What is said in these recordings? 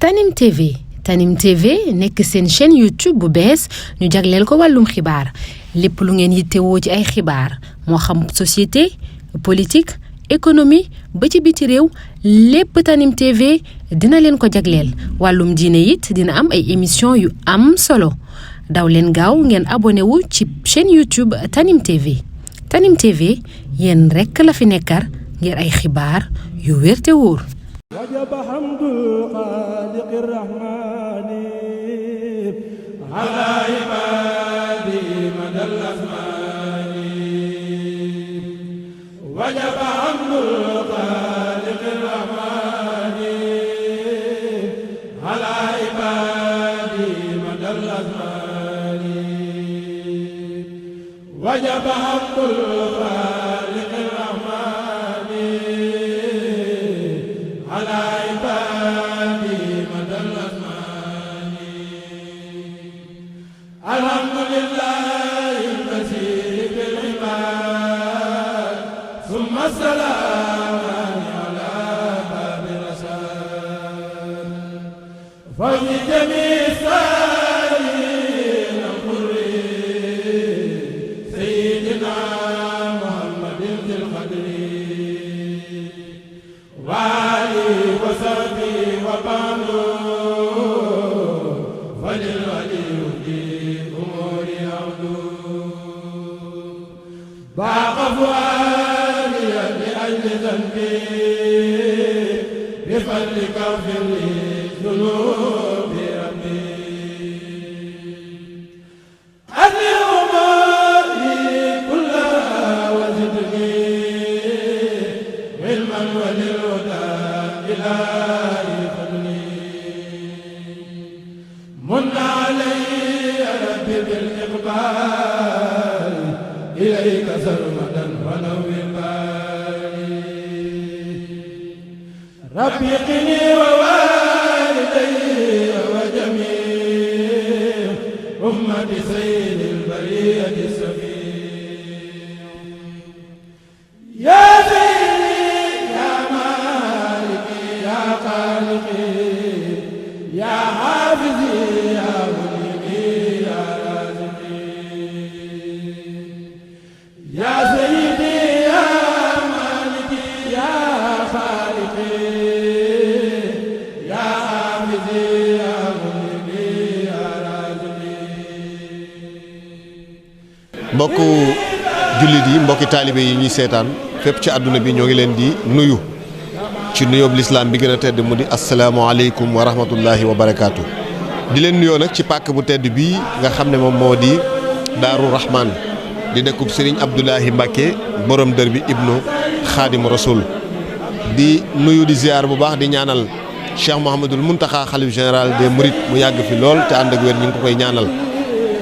Tanim TV nekk seen chaîne YouTube bu bees ñu jagleel ko wàllum xibaar lépp lu ngeen yittewoo ci ay xibaar moo xam société politique économie ba ci biti réew lépp Tanim TV dina leen ko jagleel wàllum diine it dina am ay émission yu am solo daw leen gaaw ngeen abonné wu ci chaîne YouTube Tanim TV yéen rekk la fi nekkar ngir ay xibaar yu wér te wóor. وجب حمد الخالق الرحمن على عباده مدى الأزمان وجب حمد الخالق الرحمن على عباده مدى الأزمان وجب حمد الخالق الرحمن على عباده مدى الأزمان الحمد لله البصير بالعباد ثم السلام على باب الرشاد ففي جميع السائلين القرين سيدنا محمد ذي القدر وصحبه وبعده فللولي في أمور عبده باق فؤادي لأجل ذنبي بفضلك اغفر لي ذنوبي ربي أني أموري كلها وزدني علما وللهدى إلهي فضلي من علي ربي بالإقبال إليك سرمدا ونور بالي ربي قني ووالدي وجميع أمة سيد البرية السفير يا يا حافظي يا ولي يا رازقي يا سيدي يا مالكي يا خالقي يا حافظي يا ولي يا رازقي mbokku jullit yi mbokki taalibe yi ñuy seetaan fépp ci àdduna bi ñoo ngi leen di nuyu ci nuyoob lislaam bi gën a tedd mu di asalaamaaleykum wa rahmatullahi wa barakaatu. di leen nuyoo nag ci pàkk bu tedd bii nga xam ne moom moo di Daaru Rahman di dëkkub Serigne Abdoulahi Mbacke borom dër bi ibnu Xaadim Rasul di nuyu di ziar bu baax di ñaanal Cheikh Mouhamadul Mountakha xalif général des Mourides mu yàgg fi lool te ànd ak wér ñu ngi ko koy ñaanal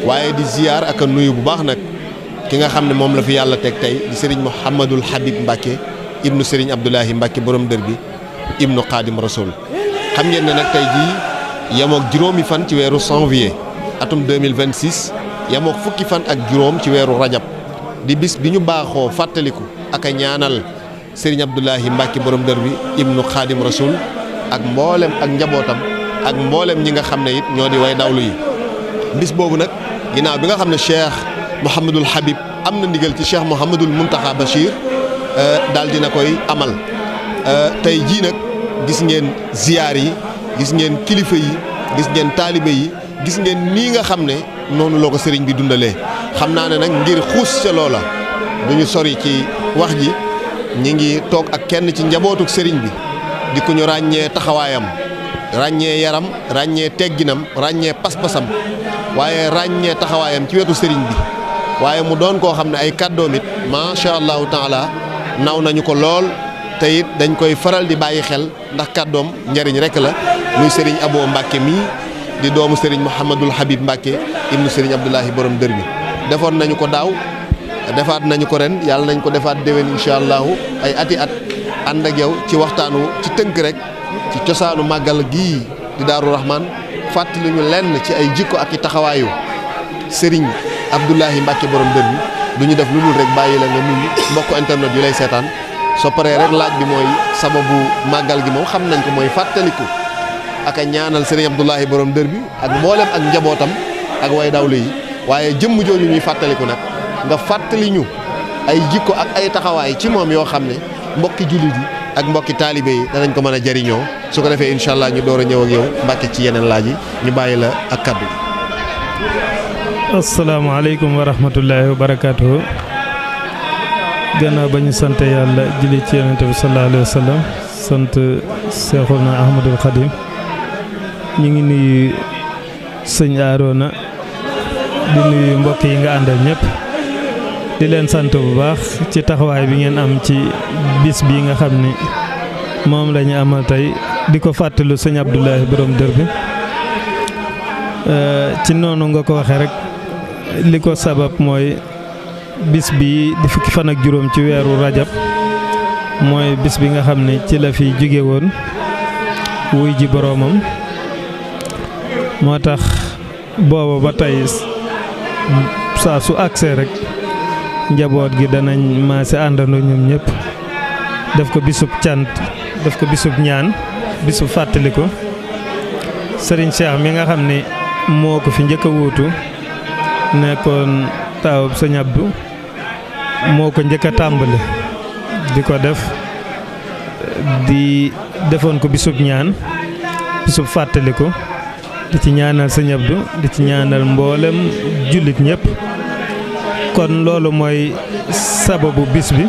waaye di ziar ak a nuyu bu baax nag ki nga xam ne moom la fi yàlla teg tey di Serigne Mouhamadul Habib Mbacke. ibnu Serigne Abdoulahi Mbacke borom dër bi ibnu Xaadim Rasul xam ngeen ne nag tey jii yemook juróomi fan ci weeru janvier atum 2026 yemook fukki fan ak juróom ci weeru rajab di bis bi ñu baaxoo fàttaliku ak a ñaanal Serigne Abdoulahi Mbacke borom dër bi ibnu Xaadim Rasul ak mboolem ak njabootam ak mboolem ñi nga xam ne it ñoo di way dawlu yi bis boobu nag ginnaaw bi nga xam ne Cheikh Mouhamadul Habib am na ndigal ci Cheikh Mouhamadul Mountakha Bachir daal dina koy amal tey jii nag gis ngeen ziyaar yi gis ngeen kilifa yi gis ngeen taalibe yi gis ngeen nii nga xam ne noonu loo ko sëriñ bi dundalee xam naa ne nag ngir xuus ca loola duñu sori ci wax ji ñi ngi toog ak kenn ci njabootuk sëriñ bi di ku ñu ràññee taxawaayam ràññee yaram ràññee tegginam ràññee pas-pasam waaye ràññee taxawaayam ci wetu sëriñ bi waaye mu doon koo xam ne ay kàddoom it macha allahu taala naw nañu ko lool te it dañ koy faral di bàyyi xel ndax kàddoom njariñ rek la muy Serigne Abo Mbacke mii di doomu Serigne Mouhamadul Habib Mbacke ibnu Serigne Abdoulahi borom dër bi defoon nañu ko daaw defaat nañu ko ren yàlla nañ ko defaat déwén incha allahu ay ati at ànd ak yow ci waxtaanu ci tënk rek ci cosaanu màggal gii di Daaru Rahman fàttali ñu lenn ci ay jikko ak i taxawaayu Serigne Abdoulahi Mbacke borom dër bi du ñu def lu dul rek bàyyi la nga nuyu mbokk internet yu lay seetaan soo paree rek laaj bi mooy sababu màggal gi moom xam nañ ko mooy fàttaliku ak a ñaanal sëriñ Abdoulahi borom dër bi ak mboolem ak njabootam ak way dawlu yi waaye jëmm jooju ñuy fàttaliku nag nga fàttali ñu ay jikko ak ay taxawaay ci moom yoo xam ne mbokki jullit yi ak mbokki taalibe yi danañ ko mën a jariñoo su ko defee incha allah ñu door a ñëw ak yow Mbàkke ci yeneen laaj yi ñu bàyyi la ak kaddu gi. asalaamaaleykum wa rahmatullahi wa barakaatuhu. gannaaw ba ñu sant yàlla julli ci yonente bi sallallahu alayhi wa sallam sant Seexuna Ahmadul Xadim ñu ngi nuyu sëñ Aroona di nuyu mbokk yi nga àndal ñëpp di leen sant bu baax ci taxawaay bi ngeen am ci bis bi nga xam ni moom la ñu amal tey di ko fàttalu sëñ Abdoulahi borom dër bi ci noonu nga ko waxee rek li ko sabab mooy bis bi di fukki fan ak juróom ci weeru rajab mooy bis bi nga xam ne ci la fi jóge woon wuy ji boroomam moo tax booba ba tey saa su agsee rek njaboot gi danañ maase àndandoo ñoom ñëpp def ko bisub cant def ko bisub ñaan bisub fàttaliku Serigne Cheikh mi nga xam ne moo ko fi njëkk a wuutu nekkoon taawub Sëñ Abdou moo ko njëkk a tàmbali di ko def di defoon ko bisub ñaan bisub fàttaliku di ci ñaanal Sëñ Abdou di ci ñaanal mboolem jullit ñëpp kon loolu mooy sababu bis bi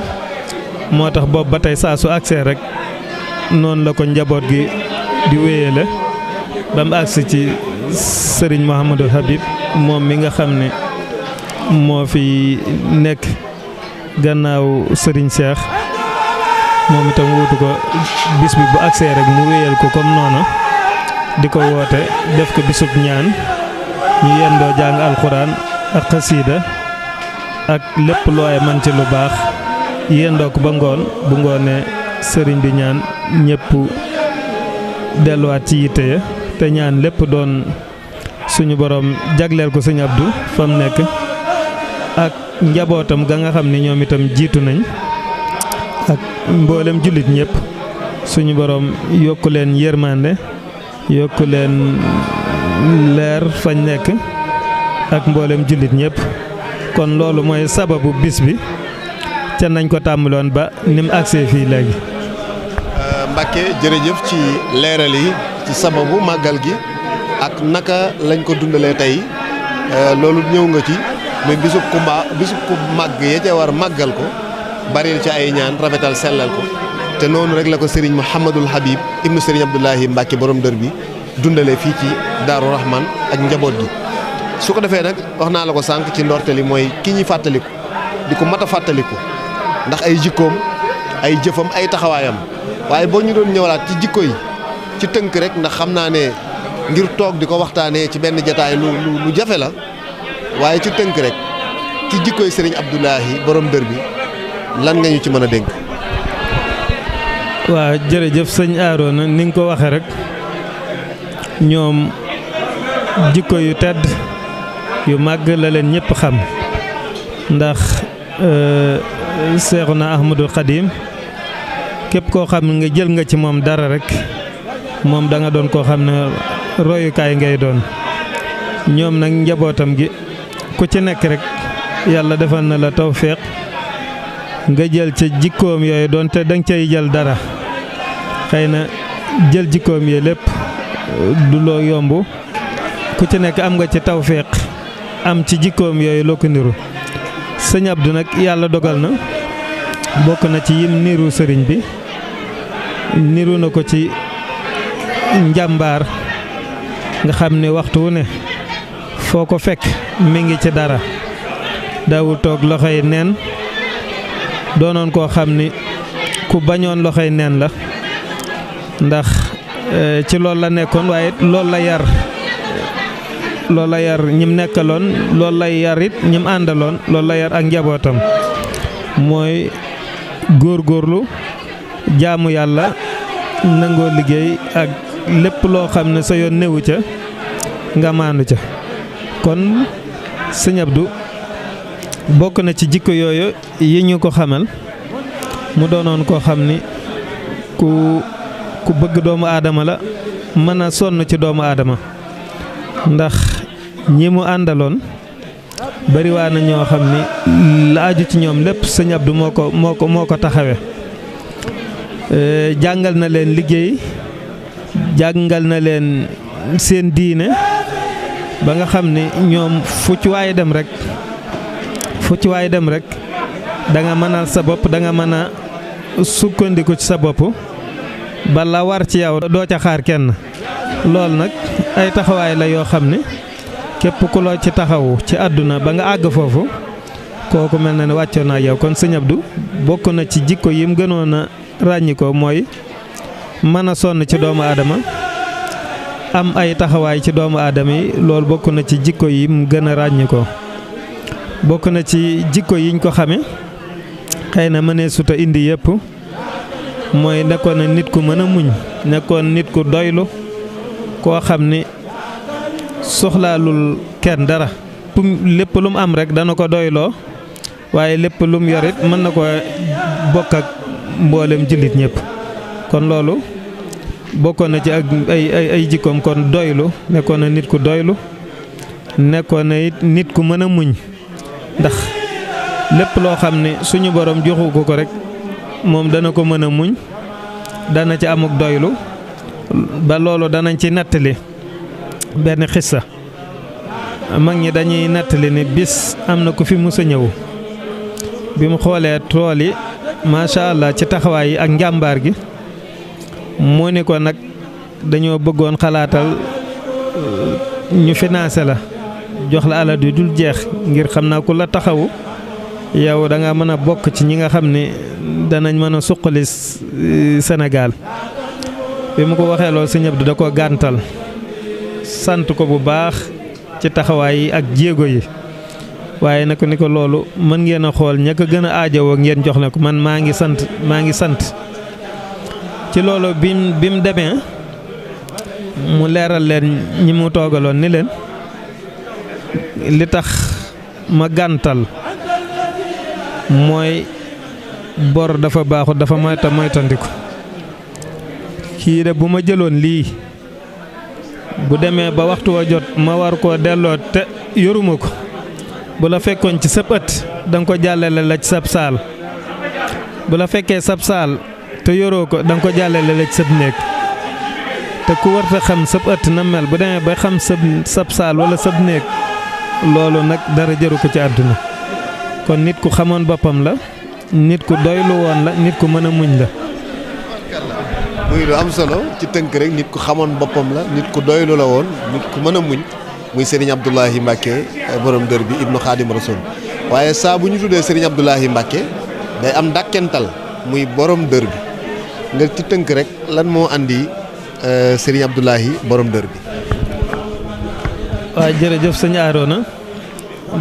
moo tax boobu ba tey saa su agsee rek noonu la ko njaboot gi di wéyale ba mu agsi ci Serigne Mouhamadou Habib moom mi nga xam ne moo fi nekk gannaaw Serigne Cheikh moom itam wuutu ko bis bi bu agsee rek mu wéyal ko comme noonu di ko woote def ko bisub ñaan ñu yendoo jàng alxuraan ak xasiida ak lépp looy man ci lu baax yendoo ko ba ngoon bu ngoonee sëriñ bi ñaan ñëpp delluwaat ci yitte ya te ñaan lépp doon suñu borom jagleel ko sëñ Abdou fa mu nekk ak njabootam ga nga xam ne ñoom itam jiitu nañ ak mboolem jullit ñëpp suñu borom yokku leen yërmande yokku leen leer fañ nekk ak mboolem jullit ñëpp kon loolu mooy sababu bis bi ca nañ ko tàmbaloon ba ni mu agsee fii léegi. Mbacke jërëjëf ci leeral yi ci sababu màggal gi ak naka lañ ko dundalee tey loolu ñëw nga ci muy bisub ku màgg ya ca war màggal ko bari ci ay ñaan rafetal sellal ko te noonu rek la ko Serigne Mouhamadul Habib ibnu Serigne Abdoulahi Mbacke borom dër bi dundalee fii ci Daaru Rahman ak njaboot gi. su ko defee nag wax naa la ko sànq ci ndorte li mooy ki ñuy fàttaliku di ko mat a fàttaliku ndax ay jikkoom ay jëfam ay taxawaayam waaye boo ñu doon ñëwalaat ci jikko yi ci tënk rek ndax xam naa ne ngir toog di ko waxtaanee ci benn jataay lu jafe la waaye ci tënk rek ci jikko yi Serigne Abdoulahi borom dër bi lan nga ñu ci mën a dénk. waaw jërëjëf sëñ Aroona ni nga ko waxee rek ñoom jikko yu tedd yu màgg la leen ñëpp xam ndax Seexuna Ahmadul Xadim képp koo xam nga jël nga ci moom dara rek moom da nga doon koo xam ne royukaay ngay doon ñoom nag njabootam gi ku ci nekk rek yàlla defal na la tawféex nga jël ca jikkoom yooyu doonte danga cay jël dara xëy na jël jikkoom yi lépp du loo yomb ku ci nekk am nga ci tawféex am ci jikkoom yooyu loo ko niru sëñ Abdou nag yàlla dogal na bokk na ci yim niru sëriñ bi niru na ko ci njàmbaar nga xam ne waxtu wu ne foo ko fekk mi ngi ci dara daawul toog loxoy neen doonoon koo xam ni ku bañoon loxoy neen la ndax ci loolu la nekkoon waaye loolu la yar ñim nekkaloon loolu lay yar it ñim àndaloon loolu la yar ak njabootam mooy góorgóorlu jaamu yàlla nangoo liggéey ak lépp loo xam ne sa yoon newu ca nga maandu ca kon sëñ Abdou bokk na ci jikko yooyu yi ñu ko xamal mu doonoon koo xam ni ku bëgg doomu aadama la mën a sonn ci doomu aadama ndax ñi mu àndaloon bari waa na ñoo xam ni la aju ci ñoom lépp sëñ Abdou moo ko taxawe jàngal na leen liggéey jàngal na leen seen diine ba nga xam ni ñoom fu ci waay dem rek da nga mënal sa bopp da nga mën a sukkandiku ci sa bopp ba la war ci yow doo ca xaar kenn loolu nag ay taxawaay la yoo xam ne képp ku loo ci taxawu ci àdduna ba nga àgg foofu kooku mel na ne wàccoon naa yow kon sëñ Abdou bokk na ci jikko yi mu gënoon a ràññi ko mooy mën a sonn ci doomu aadama am ay taxawaay ci doomu aadama yi loolu bokk na ci jikko yi mu gën a ràññi ko bokk na ci jikko yiñ ko xame xëy na mënee suta indi yëpp mooy nekkoon na nit ku mën a muñ nekkoon nit ku doylu koo xam ni soxlaalul kenn dara lépp lu mu am rek dana ko doyloo waaye lépp lu mu yor it mën na ko bokk ak mboolem jullit ñëpp kon loolu bokkoon na ci ak ay jikkoom kon doylu nekkoon na nit ku doylu nekkoon na it nit ku mën a muñ ndax lépp loo xam ne suñu borom joxu ko rek moom dana ko mën a muñ dana ci amuk doylu ba loolu danañ ci nettali benn xissa mag ñi dañuy nettali ni bis am na ku fi musa ñëw bi mu xoolee tool yi macha allah ci taxawaay yi ak njàmbaar gi mu ni ko nag dañoo bëggoon xalaatal ñu financé la jox la alal du dul jeex ngir xam naa ku la taxawu yow da nga mën a bokk ci ñi nga xam ne danañ mën a suqali Sénégal bi mu ko waxee loolu sëñ Abdou da ko gàntal sant ko bu baax ci taxawaay yi ak jéego yi waaye nag ni ko loolu mën ngeen a xool ña ko gën a aajowoo ngeen jox la ko man maa ngi sant ci loolu bi mu demee mu leeral leen ñi mu toogaloon ni leen li tax ma gàntal mooy bor dafa baaxut dafa moytandiku kii de bu ma jëloon lii bu demee ba waxtu wa jot ma war koo delloo te yoruma ko bu la fekkoon ci sab ëtt danga ko jàllale la ci sab saal bu la fekkee sab saal te yoroo ko danga ko jàllale la ci sab néeg te ku warta xam sab ëtt na mel bu demee ba xam sab saal wala sab néeg loolu nag dara jëru ko ci àdduna kon nit ku xamoon boppam la nit ku doylu woon la nit ku mën a muñ la muy lu am solo ci tënk rek nit ku xamoon boppam la nit ku doylu la woon nit ku mën a muñ muy Serigne Abdoulahi Mbacke borom dër bi ibnu Xaadim Rasul waaye saa bu ñu tuddee Serigne Abdoulahi Mbacke day am dàkkental muy borom dër bi nga ci tënk rek lan moo andi Serigne Abdoulahi borom dër bi. waaw jërëjëf sëñ Arona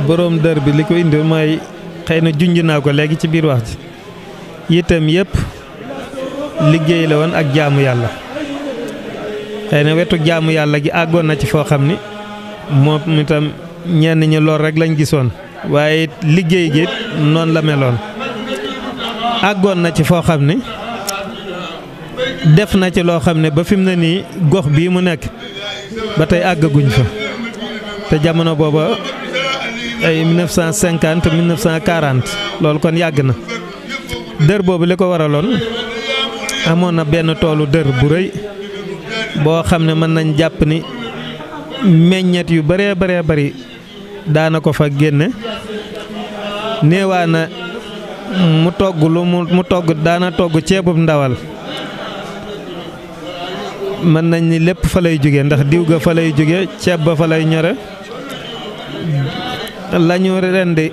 borom dër bi li ko indi mooy xëy na junj naa ko léegi ci biir wax ji itam yëpp liggéey la woon ak jaamu yàlla xëy na wetu jaamu yàlla gi àggoon na ci foo xam ni moom itam ñenn ñi lool rek lañ gisoon waaye liggéey gi noonu la meloon àggoon na ci foo xam ni def na ci loo xam ne ba fi mu ne nii gox bii mu nekk ba tey àggaguñ fa te jamono booba ay 1950 1940 loolu kon yàgg na dër boobu li ko waraloon amoon na benn toolu dër bu rëy boo xam ne mën nañ jàpp ni meññet yu bëree bari daana ko fa génne néewaa na mu togg daana togg ceebub ndawal mën nañ ni lépp fa lay jóge ndax diw ga fa lay jóge ceeb ba fa lay ñore lañu rendi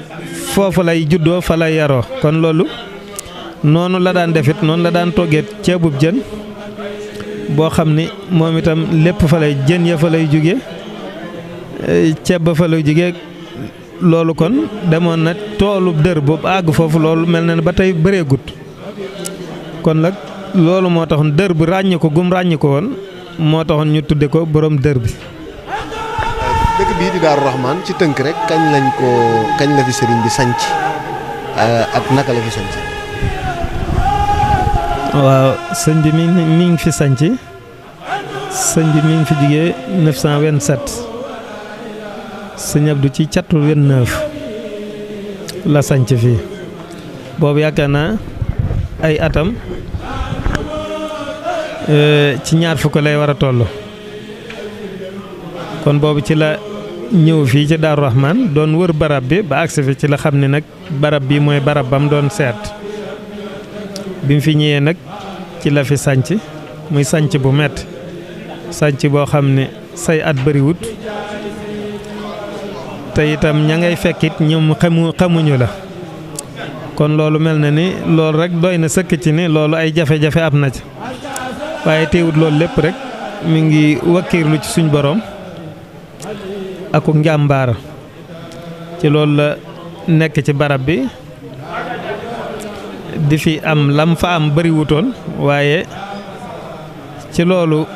foofu lay juddoo fa lay yaroo kon loolu noonu la daan defit noonu la daan toggee ceebub jën boo xam ni moom itam lépp fa lay jën ya fa lay jóge ceeb ba fa lay jóge loolu kon demoon na toolub dër boobu àgg foofu loolu mel na ne ba tey bëreegut kon nag loolu moo taxoon dër bi ràññi ko gum ràññi ko woon moo taxoon ñu tudde ko borom dër bi. dëkk bii di Daaru Rahman ci tënk rek kañ la fi sëriñ bi sanc ak naka la fi sanc. waaw sëñ bi mi ngi fi sanc sëñ bi mi ngi fi jugee 927 sëñ Abdou ci catu 29 la sanc fii boobu yaakaar naa ay atam ci ñaar fukk lay war a toll kon boobu ci la ñëw fii ci Daaru Rahman doon wër barab bi ba agsi fi ci la xam ne nag barab bi mooy barab bam doon seet bi mu fi ñëwee nag ci la fi sanc muy sanc bu metti sanc boo xam ne say at bariwut te itam ña ngay fekkit ñoom xamuñu la kon loolu mel na ni loolu rek doy na sëkk ci ni loolu ay jafe-jafe am na ci waaye teewut loolu lépp rek mi ngi wakkiirlu ci suñ boroom aku njàmbaar ci loolu la nekk ci barab bi di fi am lam fa am bariwutoon waaye ci loolu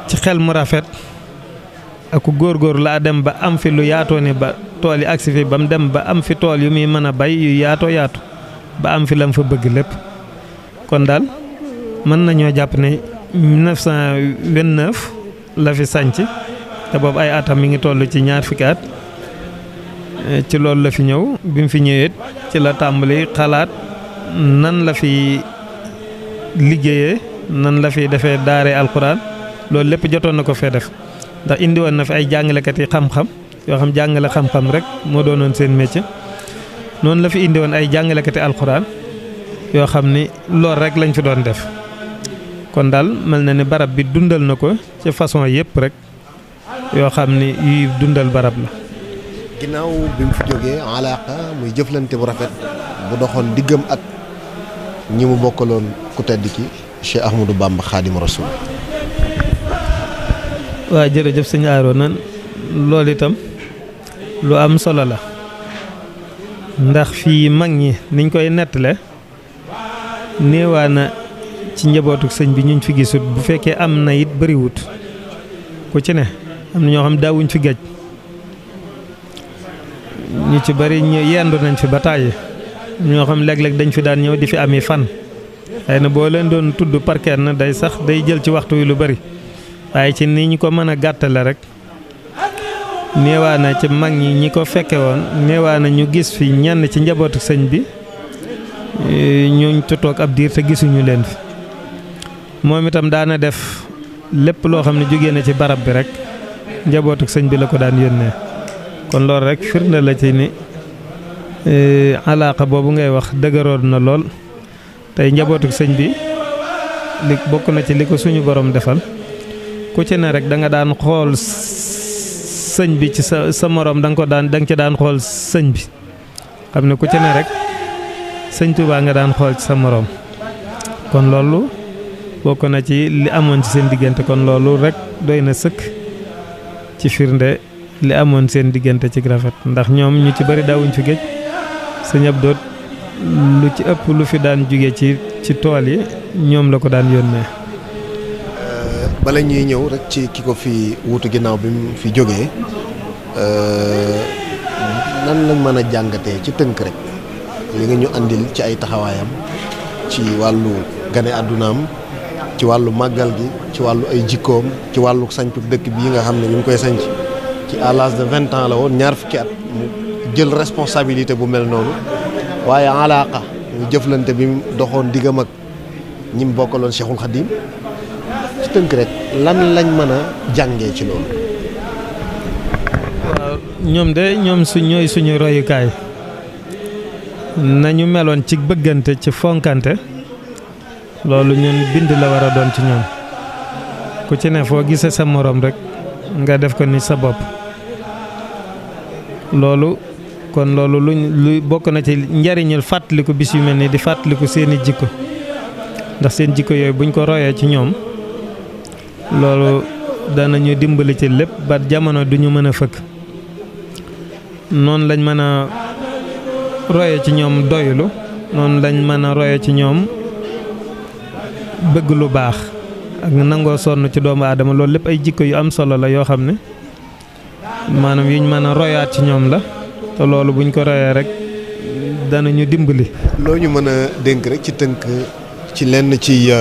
ci xel mu rafet aku góor-góor laa dem ba am fi lu yaatoo ne ba tool yi agsi fi ba mu dem ba am fi tool yu muy mën a bay yu yaatoo yaatu ba am fi lam fa bëgg lépp kon daal mën nañoo jàpp ne 1929 la fi sanc te boobu ay atam mi ngi toll ci ñaar fukki at ci loolu la fi ñëw bi mu fi ñëwee ci la tàmbali xalaat nan la fi liggéeyee nan la fi defee daare alxuraan loolu lépp jotoon na ko fee def ndax indi woon na fi ay jàngalekat yi xam-xam yoo xam jàngale xam-xam rek moo doonoon seen métier noonu la fi indi woon ay jàngalekati alxuraan yoo xam ni loolu rek lañ fi doon def kon daal mel na ni barab bi dundal na ko ci façon yëpp rek yoo xam ni yuy dundal barab la. ginnaaw bi mu fi jógee alaaqa muy jëflante bu rafet bu doxoon diggam ak ñi mu bokkaloon ku tedd ki Cheikh Ahmadou Bamba Xaadimu Rasuul. waaw jërëjëf sëñ Aroona loolu itam lu am solo la ndax fii mag ñi niñ koy nettale néewaa na ci njabootu sëñ bi ñuñ fi gisut bu fekkee am na it bariwut ku ci ne am na ñoo xam daawuñ fi géej ñu ci bari ñu yendu nañ fi ba tàyyi ñoo xam léeg-léeg dañ fi daan ñëw di fi ami fan xëy na boo leen doon tudd par kenn day sax day jël ci waxtu wi lu bari waaye ci ni ñu ko mën a gàttale rek néewaa na ci mag ñi ñi ko fekke woon néewaa na ñu gis fi ñenn ci njabootu sëñ bi ñuñ toog ab diir te gisuñu leen fi moom itam daana def lépp loo xam ne jóge na ci barab bi rek njabootu sëñ bi la ko daan yónnee kon loolu rek firnde la ci ni alaaqa boobu ngay wax dëgëroon na lool tey njabootu sëñ bi li bokk na ci li ko suñu borom defal ku ci ne rek da nga daan xool sëñ bi ci sa morom da nga ci daan xool sëñ bi xam ne ku ci ne rek sëñ Tuubaa nga daan xool ci sa morom kon loolu bokk na ci li amoon ci seen diggante kon loolu rek doy na sëkk ci firnde li amoon seen diggante ci rafet ndax ñoom ñu ci bari daawuñ fi géej sëñ Abdou lu ci ëpp lu fi daan jóge ci tool yi ñoom la ko daan yónnee. bala ñuy ñëw rek ci ki ko fi wutu ginnaaw bi mu fi jógee nan lañ mën a jàngatee ci tënk rek li nga ñu andil ci ay taxawaayam ci wàllu gane àddunaam ci wàllu màggal gi ci wàllu ay jikkoom ci wàllu sañcu dëkk bii nga xam ne bi mu koy sañc ci à l'âge de 20 ans la woon ñaar fukki at mu jël responsabilité bu mel noonu waaye alaaqa ñu jëflante bi mu doxoon diggam ak ñi mu bokkaloon Cheikhul Khadim ci tënk rek lan lañ mën a jàngee ci loolu. waaw ñoom de ñoom ñooy suñu royukaay nañu meloon ci bëggante ci fonkante loolu ñun bind la war a doon ci ñoom ku ci ne foo gisee sa morom rek nga def ko ni sa bopp loolu kon loolu lu bokk na ci njariñul fàttaliku bis yu mel ni di fàttaliku seeni jikko ndax seen jikko yooyu buñ ko royee ci ñoom loolu danañu dimbali ci lépp ba jamono duñu mën a fëkk noonu lañ mën a roye ci ñoom doylu noonu lañ mën a roye ci ñoom bëgg lu baax ak nangoo sonn ci doomu aadama loolu lépp ay jikko yu am solo la yoo xam ne maanaam yuñ mën a royaat ci ñoom la te loolu buñ ko royee rek danañu dimbali. loo ñu mën a dénk rek ci tënk ci lenn ci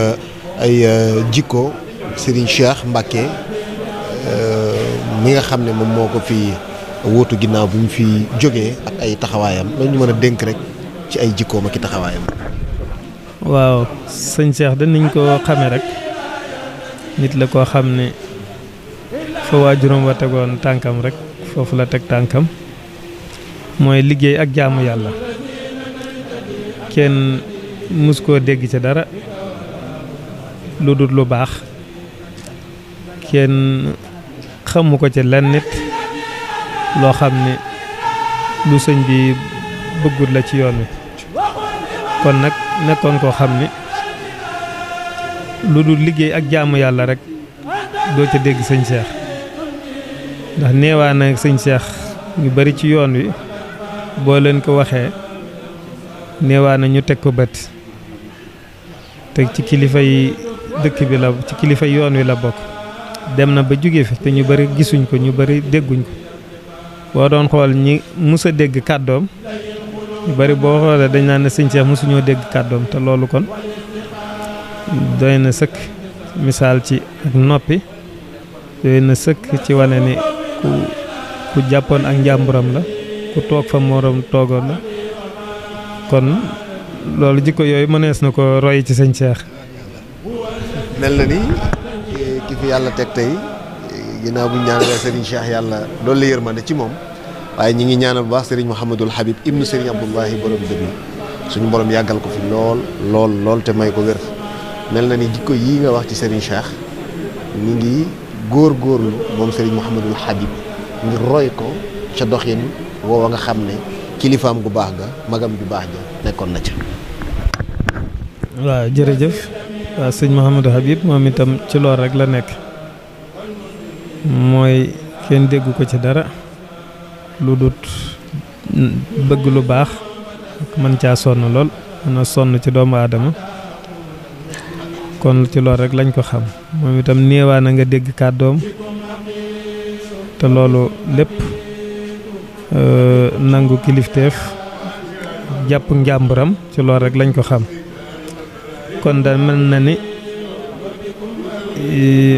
ay jikko Serigne Cheikh Mbacké mi nga xam ne moom moo ko fi wóotu ginnaaw bi mu fi jógee ak ay taxawaayam loolu ñu mën a dénk rek ci ay jikkoom ak i taxawaayam. waaw sëñ Cheikh danañ ko xame rek nit la koo xam ne fa waajuram wa tegoon tànkam rek foofu la teg tànkam mooy liggéey ak jaamu yàlla kenn mus koo dégg ci dara lu dul lu baax kenn xamu ko ci lenn nit loo xam ne lu sëñ bi bëggul la ci yoon wi kon nag nekkoon koo xam ne lu dul liggéey ak jaamu yàlla rek doo ca dégg sëñ Cheikh ndax neewaa na sëñ Cheikh ñu bari ci yoon wi boo leen ko waxee neewaa na ñu teg ko bët te ci kilifa yi dëkk bi la ci kilifa yoon wi la bokk dem na ba jóge fi te ñu bari gisuñ ko ñu bari dégguñ ko boo doon xool ñi mus a dégg kàddoom ñu bari boo xoolee dañ naan ne sëñ Cheikh mosuñoo dégg kàddoom te loolu kon doy na sëkk misaal ci ak noppi doy na sëkk ci wane ni ku jàppoon ak njàmburam la ku toog fa morom toogoon la kon loolu jikko yooyu mënees na ko roy ci sëñ Cheikh. mel na ni ki fi yàlla teg tey ginnaaw bu ñu ñaanalee Serigne Cheikh yàlla loolu la yërmande ci moom waaye ñi ngi ñaanal bu baax Serigne Mouhamadul Habib ibnu Serigne Abdullahi borom dëbi suñu borom yàggal ko fi lool te may ko wér. mel na ni jikko yii nga wax ci Serigne Cheikh ñu ngi góorgóorlu moom Serigne Mouhamadul Habib ngir roy ko ca doxin woowa nga xam ne kilifaam gu baax ga magam ju baax ja nekkoon na ca. waaw jërëjëf waaw sëñ Mouhamadou Habib moom itam ci lool rek la nekk mooy kenn déggu ko ci dara lu dut bëgg lu baax mën caa sonn lool mën a sonn ci doomu aadama kon ci lool rek lañ ko xam moom itam néewaa na nga dégg kàddoom te loolu lépp nangu kilifteef jàpp njàmburam ci lool rek lañ ko xam kon da mel na ni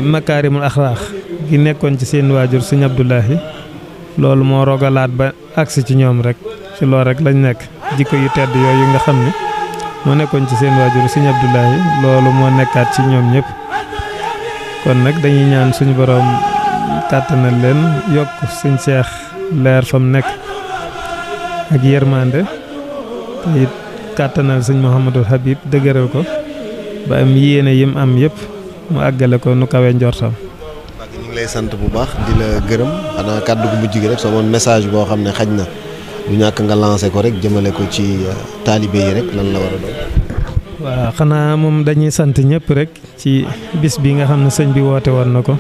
makaarimul axlaax gi nekkoon ci seen waajur sëñ Abdoulahi loolu moo rogalaat ba agsi ci ñoom rek ci lool rek lañ nekk jikko yu tedd yooyu nga xam ne moo nekkoon ci seen waajur sëñ Abdoulahi loolu moo nekkaat ci ñoom ñëpp kon nag dañuy ñaan suñu borom kàttanal leen yokk sëñ Cheikh leer fam nekk ak yërmande te it kàttanal sëñ Mouhamadul Habib dëgëral ko ba am yéene yim am yëpp mu àggale ko nu kawe njortam. ñu ngi lay sant bu baax di la gërëm xanaa kàddu gu mujj gi rek soo moon message boo xam ne xaj na du ñàkk nga lancé ko rek jëmale ko ci taalibe yi rek lan la war a doon. waaw xanaa moom dañuy sant ñëpp rek ci bis bi nga xam ne sëñ bi woote woon na ko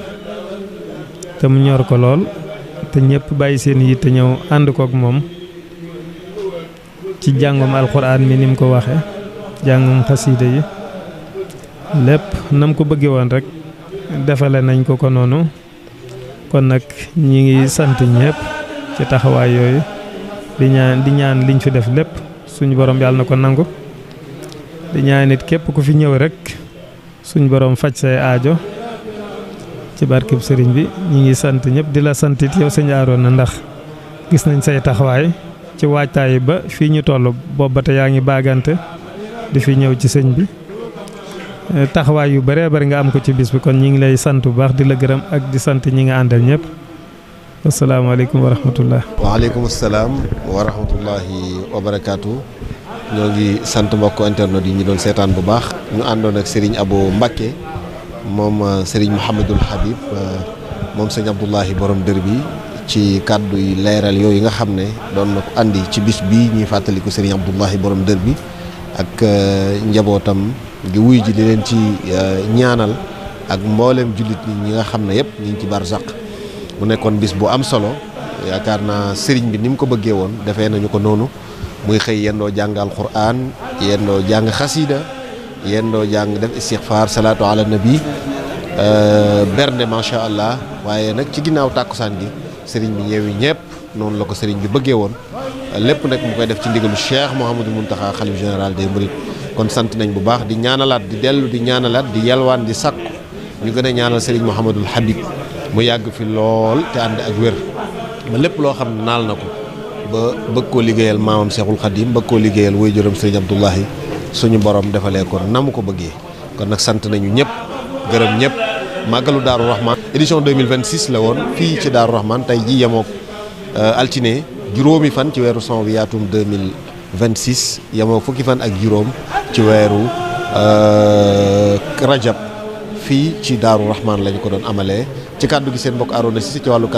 te mu ñor ko lool te ñëpp bàyyi seen yi te ñëw ànd kook moom ci jàngum alxuraan mi ni mu ko waxee jàngum xasiida yi lépp nam ko bëggee woon rek defale nañ ko ko noonu kon nag ñi ngi sant ñëpp ci taxawaay yooyu di ñaan liñ fi def lépp suñu borom yàlla na ko nangu di ñaan nit képp ku fi ñëw rek suñu borom faj say aajo ci barkeb sëriñ bi ñi ngi sant ñëpp di la sant it yow sëñ Aroona ndax gis nañ say taxawaay ci waajtaay ba fii ñu toll boobu ba te yaa ngi baagante di fi ñëw ci sëñ bi taxawaay yu bëree bëri nga am ko ci bis bi kon ñi ngi lay sant bu baax di la gërëm ak di sant ñi nga àndal ñëpp asalaamaaleykum wa rahmatullah. waaleykum salaam wa rahmatullahi wa barakaatu. ñoo ngi sant mbokk internet yi ñu doon seetaan bu baax ñu àndoon ak Serigne Abo Mbacké moom Serigne Mouhamadul Habib moom sëñ Abdoulahi borom dër bi ci kàddu yi leeral yooyu nga xam ne doon na ko andi ci bis bii ñuy fàttaliku Serigne Abdoulahi borom dër bi ak njabootam gi wuy ji di leen ci ñaanal ak mboolem jullit ñi nga xam ne yëpp ñu ngi ci barzaq mu nekkoon bis bu am solo yaakaar naa Serigne bi ni mu ko bëggee woon defee nañu ko noonu muy xëy yendoo jàng alquran yendoo jàng xasida yendoo jàng def istixfaar salaatu ala nabi bernde macha allah waaye nag ci ginnaaw tàkkusaan gi sëriñ bi ñëwi ñëpp noonu la ko sëriñ bi bëggee woon lépp nag mu koy def ci ndigalu Cheikh Mouhamadou Mountakha xalif général des mourides kon sant nañ bu baax di ñaanalaat di dellu di ñaanalaat di yalwaan di sakku ñu gën a ñaanal Serigne Mouhamadul Habib mu yàgg fi lool te ànd ak wér ba lépp loo xam ne naal na ko ba bëgg koo liggéeyal maamam Cheikhul Khadim bëgg koo liggéeyal waajuram Serigne Abdoulahi suñu borom defalee ko na mu ko bëggee kon nag sant nañu ñëpp gërëm ñëpp. màggalu Daaru Rahman édition 2026 la woon fii ci Daaru Rahman tey ji yemook altine juróomi fan ci weeru janvier atum 2026 yemook fukki fan ak juróom ci weeru rajab fii ci Daaru Rahman lañu ko doon amalee ci kàddu gi seen mbokk Arona Cissé ci wàllu